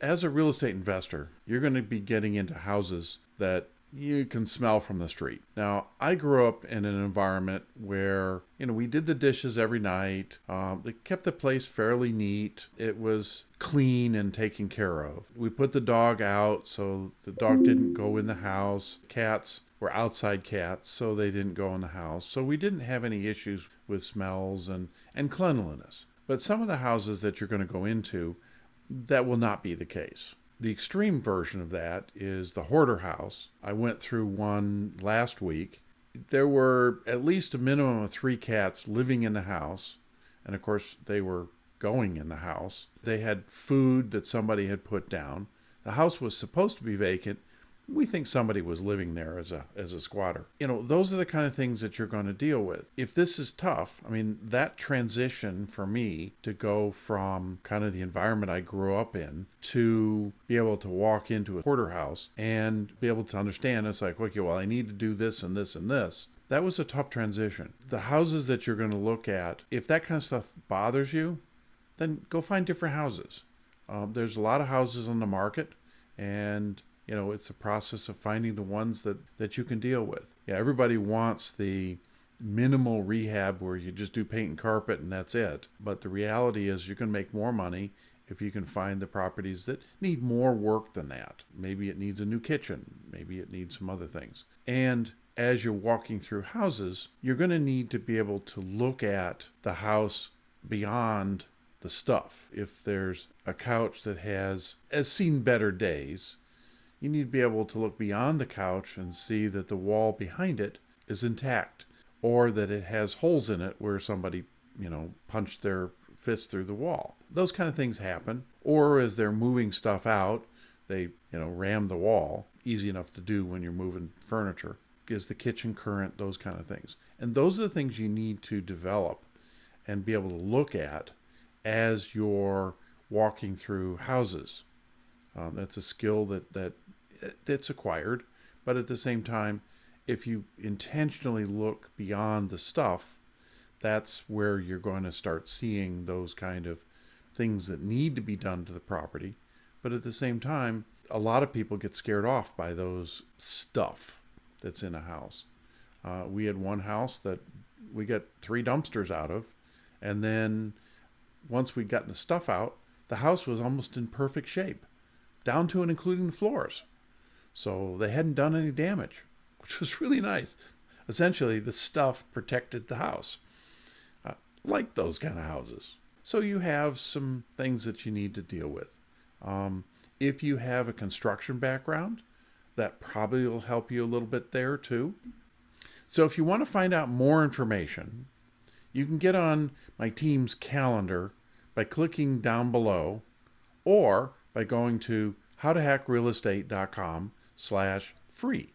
As a real estate investor, you're going to be getting into houses that you can smell from the street. Now, I grew up in an environment where, we did the dishes every night. They kept the place fairly neat. It was clean and taken care of. We put the dog out so the dog didn't go in the house. Cats were outside cats, so they didn't go in the house. So we didn't have any issues with smells and cleanliness. But some of the houses that you're going to go into, that will not be the case. The extreme version of that is the hoarder house. I went through one last week. There were at least a minimum of 3 cats living in the house. And of course, they were going in the house. They had food that somebody had put down. The house was supposed to be vacant. We think somebody was living there as a squatter. Those are the kind of things that you're going to deal with. If this is tough, that transition for me to go from kind of the environment I grew up in to be able to walk into a hoarder house and be able to understand, it's like, okay, well, I need to do this and this and this. That was a tough transition. The houses that you're going to look at, if that kind of stuff bothers you, then go find different houses. There's a lot of houses on the market, and it's a process of finding the ones that you can deal with. Yeah, everybody wants the minimal rehab where you just do paint and carpet and that's it. But the reality is you're going to make more money if you can find the properties that need more work than that. Maybe it needs a new kitchen. Maybe it needs some other things. And as you're walking through houses, you're going to need to be able to look at the house beyond the stuff. If there's a couch that has seen better days, you need to be able to look beyond the couch and see that the wall behind it is intact, or that it has holes in it where somebody, punched their fist through the wall. Those kind of things happen. Or as they're moving stuff out, they, ram the wall. Easy enough to do when you're moving furniture. Is the kitchen current? Those kind of things. And those are the things you need to develop and be able to look at as you're walking through houses. That's a skill that's acquired, but at the same time, if you intentionally look beyond the stuff, that's where you're going to start seeing those kind of things that need to be done to the property. But at the same time, a lot of people get scared off by those stuff that's in a house. We had one house that we got 3 dumpsters out of, and then once we'd gotten the stuff out, the house was almost in perfect shape, down to and including the floors. So they hadn't done any damage, which was really nice. Essentially, the stuff protected the house. Like those kind of houses. So you have some things that you need to deal with. If you have a construction background, that probably will help you a little bit there too. So if you want to find out more information, you can get on my team's calendar by clicking down below, or by going to howtohackrealestate.com/free.